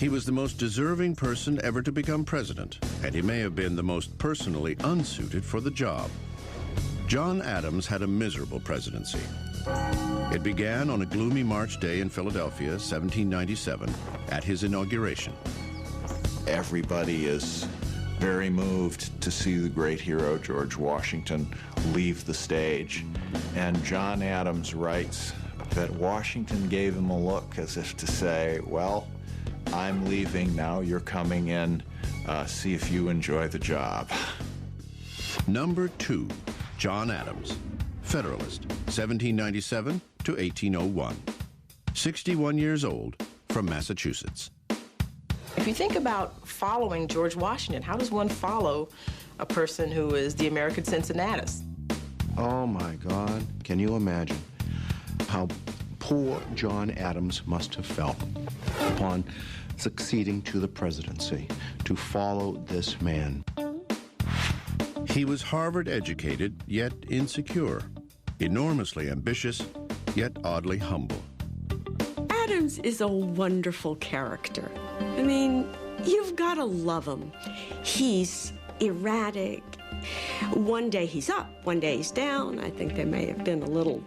He was the most deserving person ever to become president, and he may have been the most personally unsuited for the job. John Adams had a miserable presidency. It began on a gloomy March day in Philadelphia, 1797, at his inauguration. Everybody is very moved to see the great hero George Washington leave the stage. And John Adams writes that Washington gave him a look as if to say, well, I'm leaving, now you're coming in, see if you enjoy the job. Number 2, John Adams, Federalist, 1797 to 1801. 61 years old, from Massachusetts. If you think about following George Washington, how does one follow a person who is the American Cincinnatus? Oh my God, can you imagine how poor John Adams must have felt upon succeeding to the presidency, to follow this man. He was Harvard educated, yet insecure, enormously ambitious, yet oddly humble. Adams is a wonderful character. I mean, you've got to love him. He's erratic. One day he's up, one day he's down. I think there may have been a little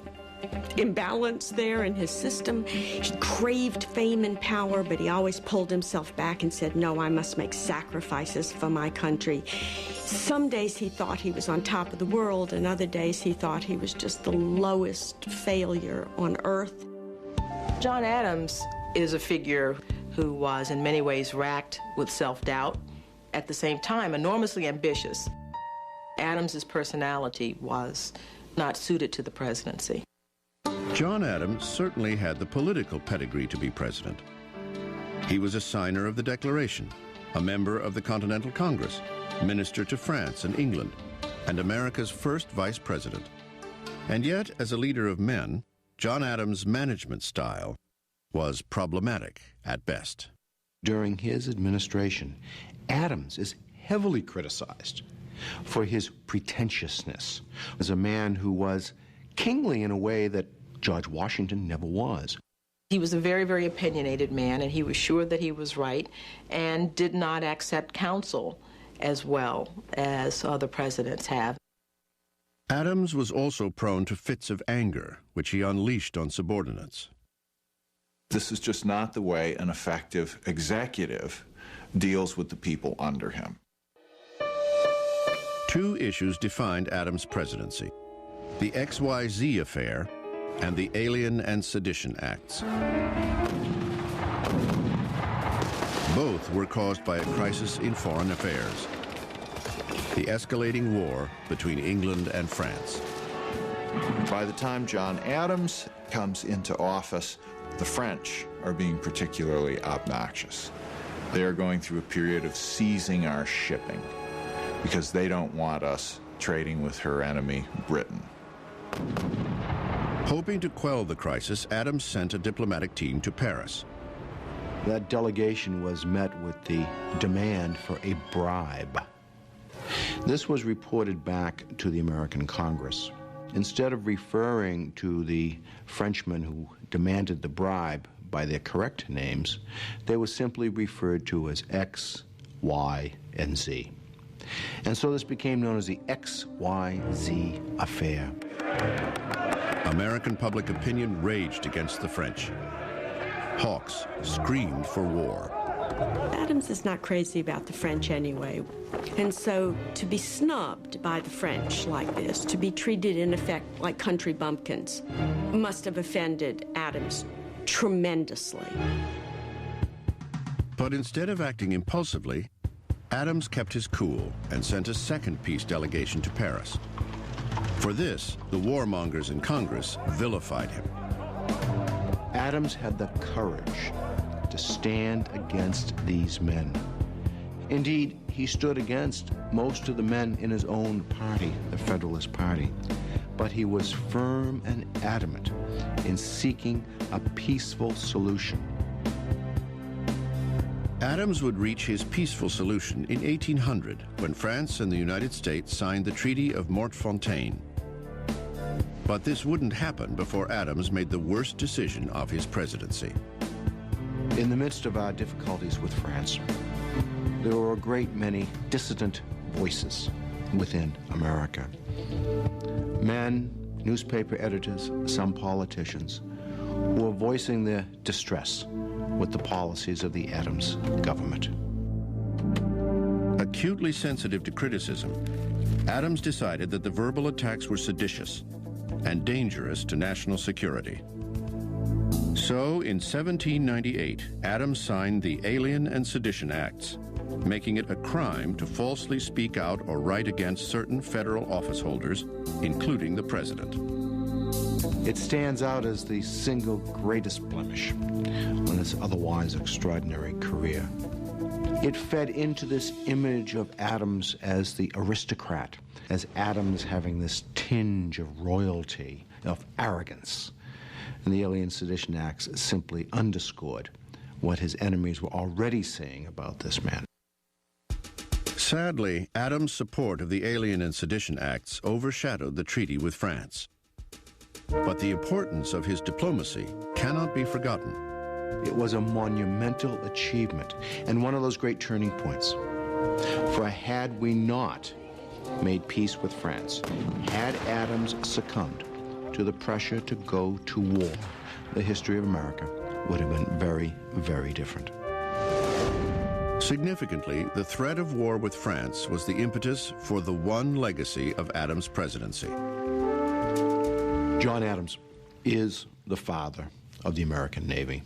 imbalance there in his system. He craved fame and power, but he always pulled himself back and said, no, I must make sacrifices for my country. Some days he thought he was on top of the world, and other days he thought he was just the lowest failure on earth. John Adams is a figure who was in many ways racked with self-doubt, at the same time enormously ambitious. Adams's personality was not suited to the presidency. John Adams certainly had the political pedigree to be president. He was a signer of the Declaration, a member of the Continental Congress, minister to France and England, and America's first vice president. And yet, as a leader of men, John Adams' management style was problematic at best. During his administration, Adams is heavily criticized for his pretentiousness as a man who was kingly in a way that George Washington never was. He was a very, very opinionated man, and he was sure that he was right and did not accept counsel as well as other presidents have. Adams was also prone to fits of anger, which he unleashed on subordinates. This is just not the way an effective executive deals with the people under him. 2 issues defined Adams' presidency: the XYZ affair and the Alien and Sedition Acts. Both were caused by a crisis in foreign affairs, the escalating war between England and France. By the time John Adams comes into office, the French are being particularly obnoxious. They are going through a period of seizing our shipping because they don't want us trading with her enemy, Britain. Hoping to quell the crisis, Adams sent a diplomatic team to Paris. That delegation was met with the demand for a bribe. This was reported back to the American Congress. Instead of referring to the Frenchmen who demanded the bribe by their correct names, they were simply referred to as X, Y, and Z. And so this became known as the XYZ affair. American public opinion raged against the French. Hawks screamed for war. Adams is not crazy about the French anyway. And so to be snubbed by the French like this, to be treated in effect like country bumpkins, must have offended Adams tremendously. But instead of acting impulsively, Adams kept his cool and sent a second peace delegation to Paris. For this, the warmongers in Congress vilified him. Adams had the courage to stand against these men. Indeed, he stood against most of the men in his own party, the Federalist Party. But he was firm and adamant in seeking a peaceful solution. Adams would reach his peaceful solution in 1800 when France and the United States signed the Treaty of Mortefontaine. But this wouldn't happen before Adams made the worst decision of his presidency. In the midst of our difficulties with France, there were a great many dissident voices within America. Men, newspaper editors, some politicians, who were voicing their distress with the policies of the Adams government. Acutely sensitive to criticism, Adams decided that the verbal attacks were seditious and dangerous to national security. So, in 1798, Adams signed the Alien and Sedition Acts, making it a crime to falsely speak out or write against certain federal office holders, including the president. It stands out as the single greatest blemish on his otherwise extraordinary career. It fed into this image of Adams as the aristocrat, as Adams having this tinge of royalty, of arrogance. And the Alien Sedition Acts simply underscored what his enemies were already saying about this man. Sadly, Adams' support of the Alien and Sedition Acts overshadowed the treaty with France. But the importance of his diplomacy cannot be forgotten. It was a monumental achievement and one of those great turning points. For had we not made peace with France, had Adams succumbed to the pressure to go to war, the history of America would have been very, very different. Significantly, the threat of war with France was the impetus for the one legacy of Adams' presidency. John Adams is the father of the American Navy.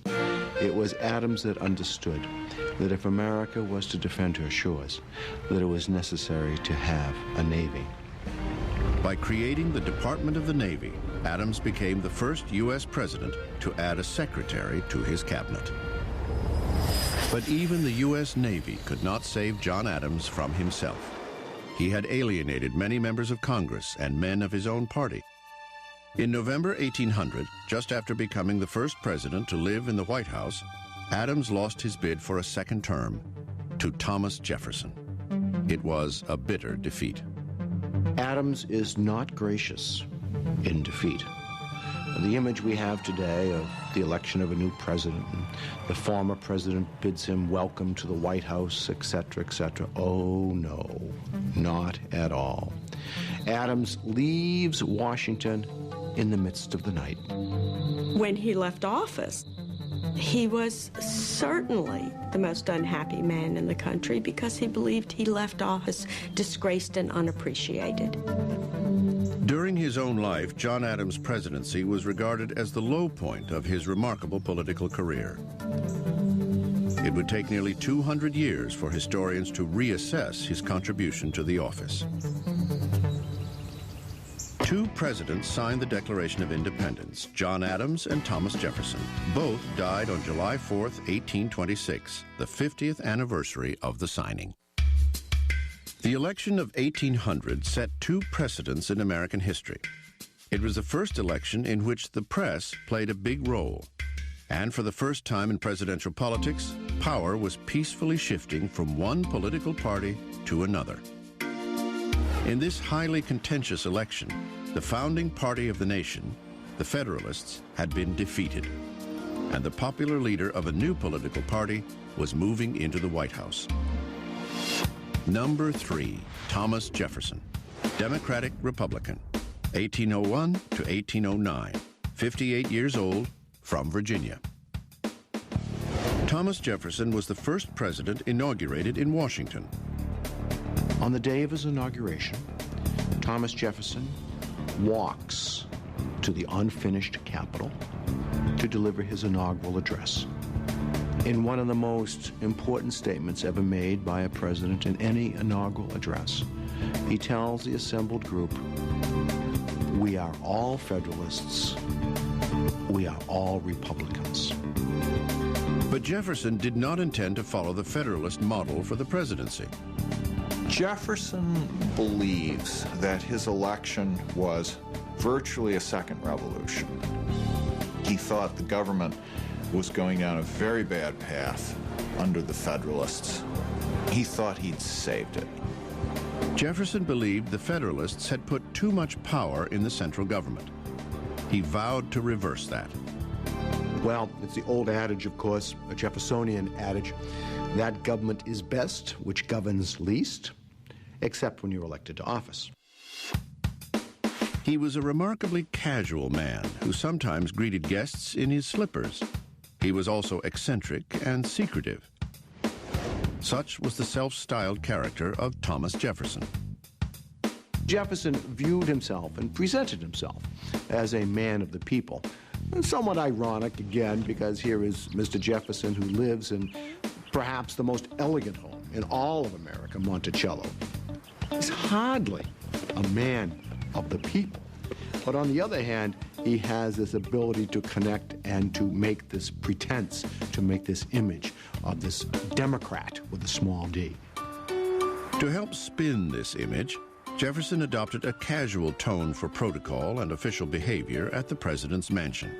It was Adams that understood that if America was to defend her shores, that it was necessary to have a Navy. By creating the Department of the Navy, Adams became the first U.S. president to add a secretary to his cabinet. But even the U.S. Navy could not save John Adams from himself. He had alienated many members of Congress and men of his own party. In November 1800, just after becoming the first president to live in the White House, Adams lost his bid for a second term to Thomas Jefferson. It was a bitter defeat. Adams is not gracious in defeat. The image we have today of the election of a new president, and the former president bids him welcome to the White House, etc., etc. Oh, no, not at all. Adams leaves Washington in the midst of the night. When he left office, he was certainly the most unhappy man in the country because he believed he left office disgraced and unappreciated. During his own life, John Adams' presidency was regarded as the low point of his remarkable political career. It would take nearly 200 years for historians to reassess his contribution to the office. Two presidents signed the Declaration of Independence, John Adams and Thomas Jefferson. Both died on July 4th, 1826, the 50th anniversary of the signing. The election of 1800 set two precedents in American history. It was the first election in which the press played a big role. And for the first time in presidential politics, power was peacefully shifting from one political party to another. In this highly contentious election, the founding party of the nation, the Federalists, had been defeated, and the popular leader of a new political party was moving into the White House. Number 3, Thomas Jefferson, Democratic Republican, 1801 to 1809, 58 years old, from Virginia. Thomas Jefferson was the first president inaugurated in Washington. On the day of his inauguration, Thomas Jefferson walks to the unfinished Capitol to deliver his inaugural address. In one of the most important statements ever made by a president in any inaugural address, he tells the assembled group, "We are all Federalists. We are all Republicans." But Jefferson did not intend to follow the Federalist model for the presidency. Jefferson believes that his election was virtually a second revolution. He thought the government was going down a very bad path under the Federalists. He thought he'd saved it. Jefferson believed the Federalists had put too much power in the central government. He vowed to reverse that. Well, it's the old adage, of course, a Jeffersonian adage, that government is best which governs least, except when you're elected to office. He was a remarkably casual man who sometimes greeted guests in his slippers. He was also eccentric and secretive. Such was the self-styled character of Thomas Jefferson. Jefferson viewed himself and presented himself as a man of the people. And somewhat ironic, again, because here is Mr. Jefferson, who lives in perhaps the most elegant home in all of America, Monticello. He's hardly a man of the people. But on the other hand, he has this ability to connect and to make this pretense, to make this image of this Democrat with a small d. To help spin this image, Jefferson adopted a casual tone for protocol and official behavior at the president's mansion.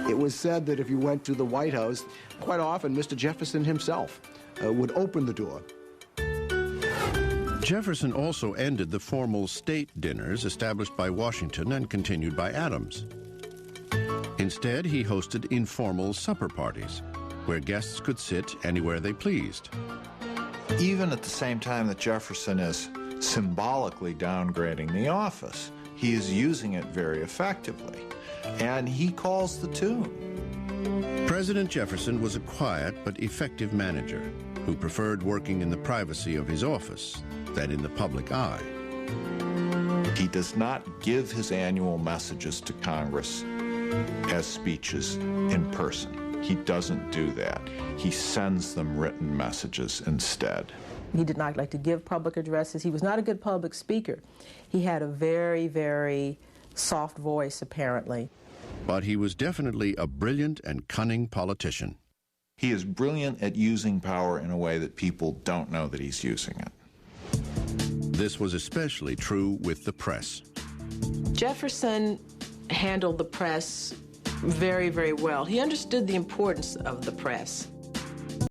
It was said that if you went to the White House, quite often Mr. Jefferson himself would open the door. Jefferson also ended the formal state dinners established by Washington and continued by Adams. Instead, he hosted informal supper parties, where guests could sit anywhere they pleased. Even at the same time that Jefferson is symbolically downgrading the office, he is using it very effectively, and he calls the tune. President Jefferson was a quiet but effective manager who preferred working in the privacy of his office than in the public eye. He does not give his annual messages to Congress as speeches in person. He doesn't do that. He sends them written messages instead. He did not like to give public addresses. He was not a good public speaker. He had a very, very soft voice, apparently. But he was definitely a brilliant and cunning politician. He is brilliant at using power in a way that people don't know that he's using it. This was especially true with the press. Jefferson handled the press very, very well. He understood the importance of the press.